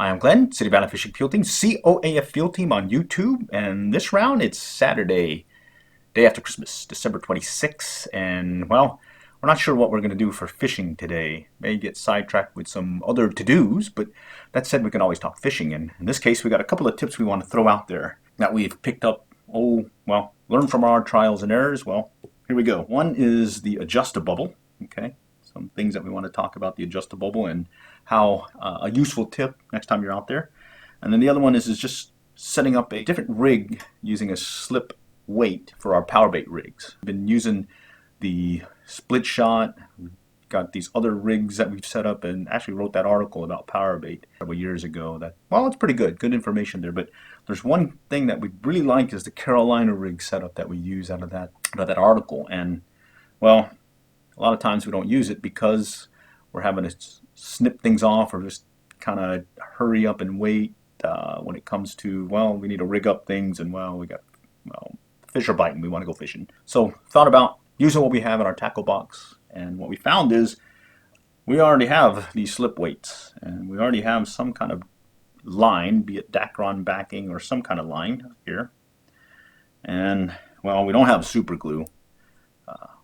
Hi, I'm Glenn, City Valley Fishing Field Team, COAF Field Team on YouTube, and this round it's Saturday, day after Christmas, December 26th, and well, we're not sure what we're going to do for fishing today. May get sidetracked with some other to-dos, but that said, we can always talk fishing, and in this case, we got a couple of tips we want to throw out there that we've picked up, learned from our trials and errors. Well, here we go. One is the Adjusta Bubble, okay? Some things that we want to talk about the Adjusta Bubble and how a useful tip next time you're out there. And then the other one is just setting up a different rig using a slip weight for our PowerBait rigs. We've been using the split shot. We've got these other rigs that we've set up, and actually wrote that article about PowerBait several years ago. That, well, it's pretty good information there. But there's one thing that we really like is the Carolina rig setup that we use out of that article. And well, a lot of times we don't use it because we're having to snip things off or just kind of hurry up and wait when it comes to, well, we need to rig up things, and well, fish are biting, we want to go fishing. So thought about using what we have in our tackle box, and what we found is we already have these slip weights, and we already have some kind of line, be it Dacron backing or some kind of line here. And well, we don't have Superglue.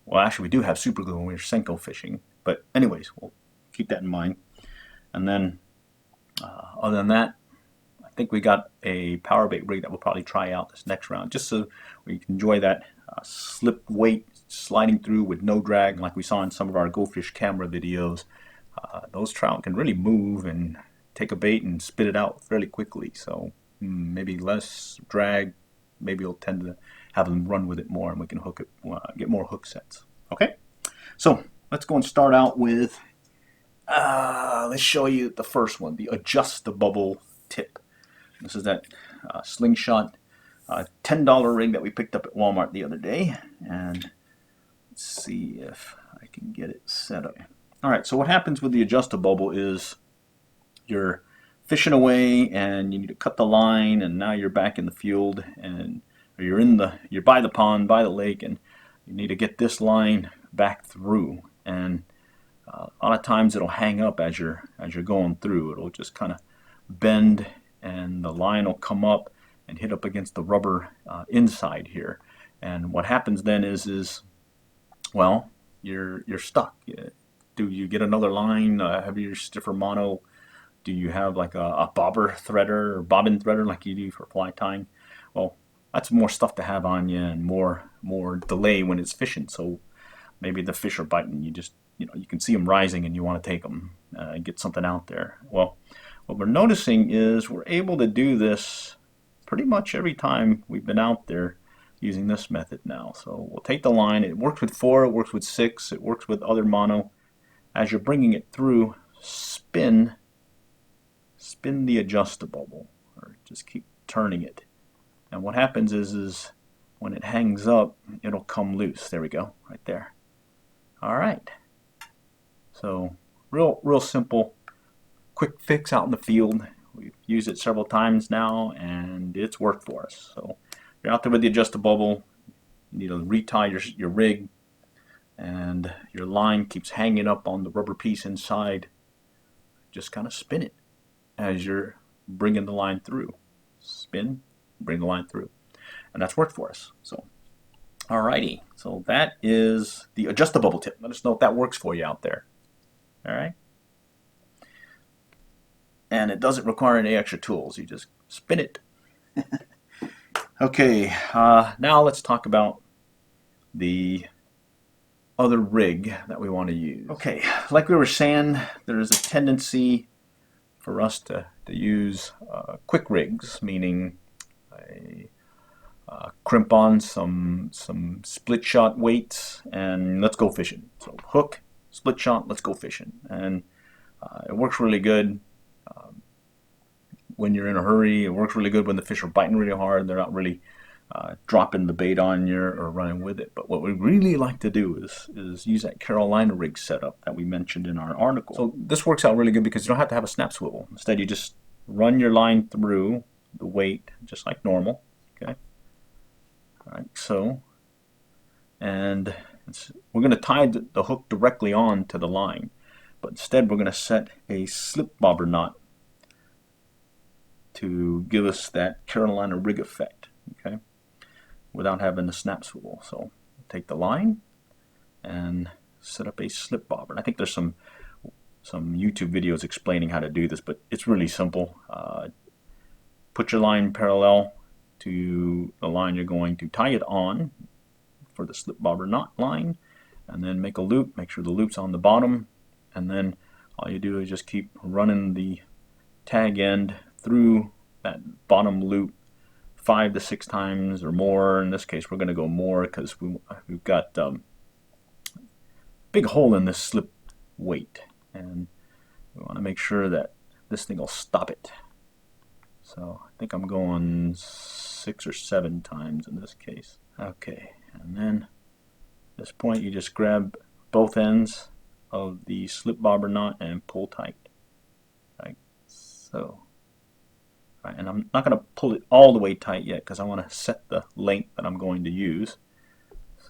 Well, actually, we do have Superglue when we're Senko fishing. But anyways, we'll keep that in mind. And then, other than that, I think we got a PowerBait rig that we'll probably try out this next round, just so we can enjoy that slip weight sliding through with no drag, like we saw in some of our Go Fish camera videos. Those trout can really move and take a bait and spit it out fairly quickly. So maybe less drag. Maybe you'll tend to have them run with it more, and we can hook it, get more hook sets. Okay, so let's go and start out with, let's show you the first one, the Adjusta Bubble tip. This is that slingshot $10 rig that we picked up at Walmart the other day, and let's see if I can get it set up. All right, so what happens with the Adjusta Bubble is you're fishing away and you need to cut the line, and now you're back in the field, and you're by the pond, by the lake, and you need to get this line back through. And a lot of times it'll hang up as you're going through. It'll just kind of bend, and the line will come up and hit up against the rubber inside here. And what happens then is well, you're stuck. Do you get another line, heavier, stiffer mono? Do you have like a bobbin threader like you do for fly tying? Well, that's more stuff to have on you, and more delay when it's fishing. So maybe the fish are biting. You can see them rising, and you want to take them and get something out there. Well, what we're noticing is we're able to do this pretty much every time we've been out there using this method now. So we'll take the line. It works with 4, it works with 6, it works with other mono. As you're bringing it through, spin the Adjusta Bubble, or just keep turning it. And what happens is when it hangs up, it'll come loose. There we go, right there. All right. So real simple, quick fix out in the field. We've used it several times now, and it's worked for us. So if you're out there with the Adjusta Bubble, you need to retie your rig, and your line keeps hanging up on the rubber piece inside. Just kind of spin it as you're bringing the line through. Spin, bring the line through. And that's worked for us. So, alrighty. So that is the Adjusta Bubble tip. Let us know if that works for you out there. Alright? And it doesn't require any extra tools. You just spin it. Okay, now let's talk about the other rig that we want to use. Okay, like we were saying, there is a tendency for us to use quick rigs, meaning crimp on some split shot weights, and let's go fishing. So hook, split shot, let's go fishing. And it works really good when you're in a hurry. It works really good when the fish are biting really hard. They're not really dropping the bait on you or running with it. But what we really like to do is use that Carolina rig setup that we mentioned in our article. So this works out really good because you don't have to have a snap swivel. Instead, you just run your line through the weight just like normal. Okay. All right. So, and we're going to tie the hook directly on to the line, but instead we're going to set a slip bobber knot to give us that Carolina rig effect, okay, without having the snap swivel. So take the line and set up a slip bobber. And I think there's some YouTube videos explaining how to do this, but it's really simple. Put your line parallel to the line you're going to tie it on for the slip bobber knot line, and then make a loop. Make sure the loop's on the bottom, and then all you do is just keep running the tag end through that bottom loop 5 to 6 times or more. In this case, we're going to go more because we've got big hole in this slip weight, and we want to make sure that this thing will stop it. So I think I'm going 6 or 7 times in this case. Okay, and then at this point you just grab both ends of the slip bobber knot and pull tight, like so. All right, and I'm not going to pull it all the way tight yet because I want to set the length that I'm going to use.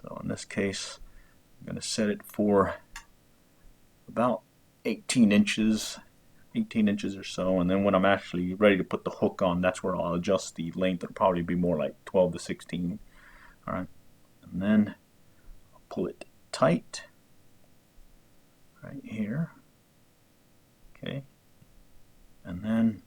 So in this case, I'm going to set it for about 18 inches or so, and then when I'm actually ready to put the hook on, that's where I'll adjust the length. It'll probably be more like 12 to 16. All right, and then I'll pull it tight right here. Okay, and then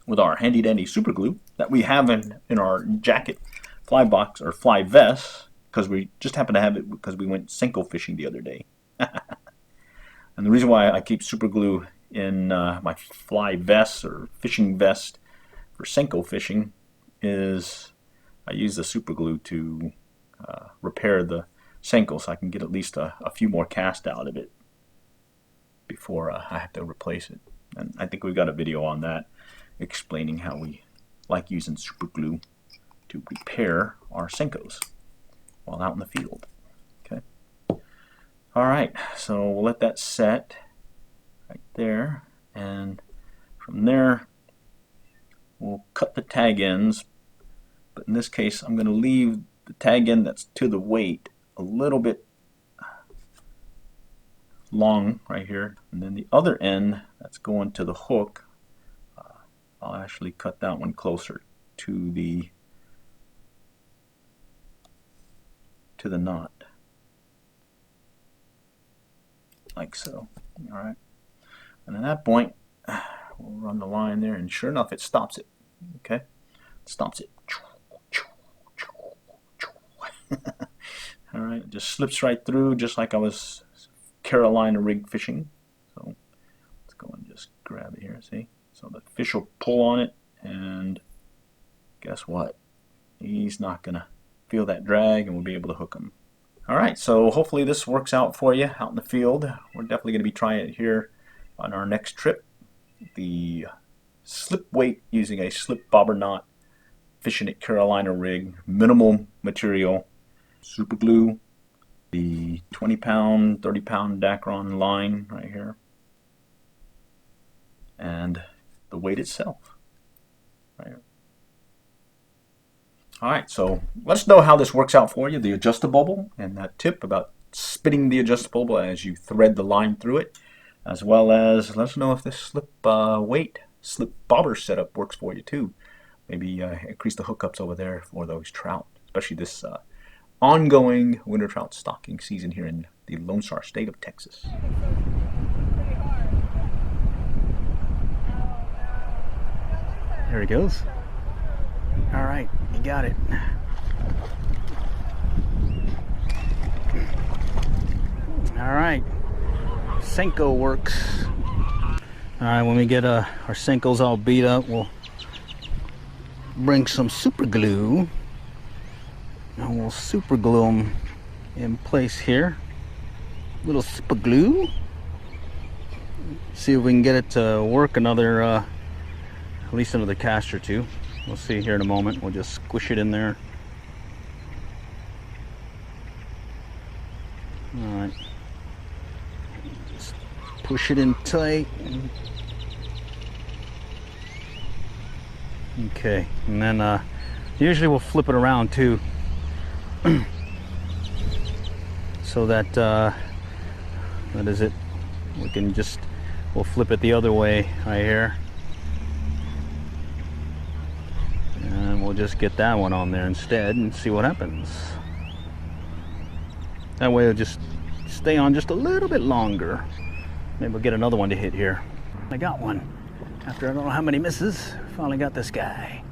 with our handy dandy super glue that we have in our jacket fly box or fly vest, because we just happen to have it because we went Senko fishing the other day. And the reason why I keep super glue in my fly vest or fishing vest for Senko fishing is I use the super glue to repair the Senko, so I can get at least a few more casts out of it before I have to replace it. And I think we've got a video on that explaining how we like using super glue to repair our Senkos while out in the field. Okay. All right, so we'll let that set right there, and from there we'll cut the tag ends, but in this case I'm going to leave the tag end that's to the weight a little bit long right here, and then the other end that's going to the hook, I'll actually cut that one closer to the knot, like so. All right, and at that point we'll run the line there, and sure enough it stops it. Okay, it stops it. All right, it just slips right through just like I was Carolina rig fishing. So let's go and just grab it here, see? So the fish will pull on it, and guess what? He's not gonna feel that drag, and we'll be able to hook him. All right, so hopefully this works out for you out in the field. We're definitely gonna be trying it here on our next trip. The slip weight using a slip bobber knot, fishing at Carolina rig, minimal material, super glue, the 20-pound, 30-pound Dacron line right here, and the weight itself right here. All right, so let us know how this works out for you, the Adjusta Bubble, and that tip about spinning the Adjusta Bubble as you thread the line through it, as well as let us know if this slip bobber setup works for you too. Maybe increase the hookups over there for those trout, especially this ongoing winter trout stocking season here in the Lone Star State of Texas. There he goes. All right, you got it. All right, Senko works. All right, when we get our Senkos all beat up, we'll bring some super glue and we'll super glue them in place here. Little super glue. See if we can get it to work another at least another cast or two. We'll see here in a moment. We'll just squish it in there. All right, just push it in tight. Okay, and then usually we'll flip it around too, so that that is it. We'll flip it the other way right here. we'll just get that one on there instead and see what happens. That way it'll just stay on just a little bit longer. Maybe we'll get another one to hit here. I got one. After I don't know how many misses, finally got this guy.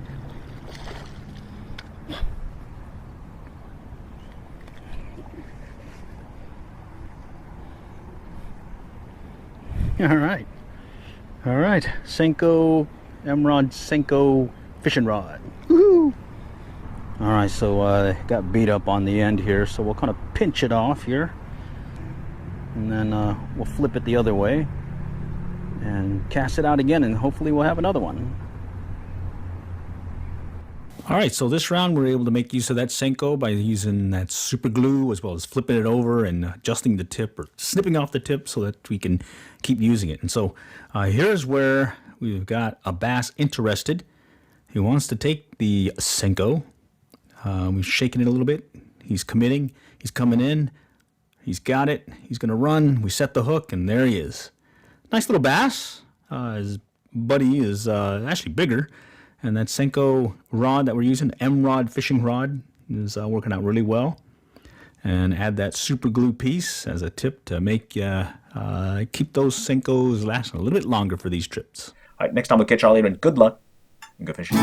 All right, Senko, Emerald Senko fishing rod. Woohoo! All right, so got beat up on the end here, so we'll kind of pinch it off here, and then we'll flip it the other way and cast it out again, and hopefully we'll have another one. All right, so this round we're able to make use of that Senko by using that super glue, as well as flipping it over and adjusting the tip or snipping off the tip so that we can keep using it. And so here's where we've got a bass interested. He wants to take the Senko. We're shaking it a little bit. He's committing. He's coming in. He's got it. He's going to run. We set the hook, and there he is. Nice little bass. His buddy is actually bigger. And that Senko rod that we're using, the M-Rod fishing rod, is working out really well. And add that super glue piece as a tip to make keep those Senkos lasting a little bit longer for these trips. All right, next time we'll catch y'all later, and good luck and good fishing.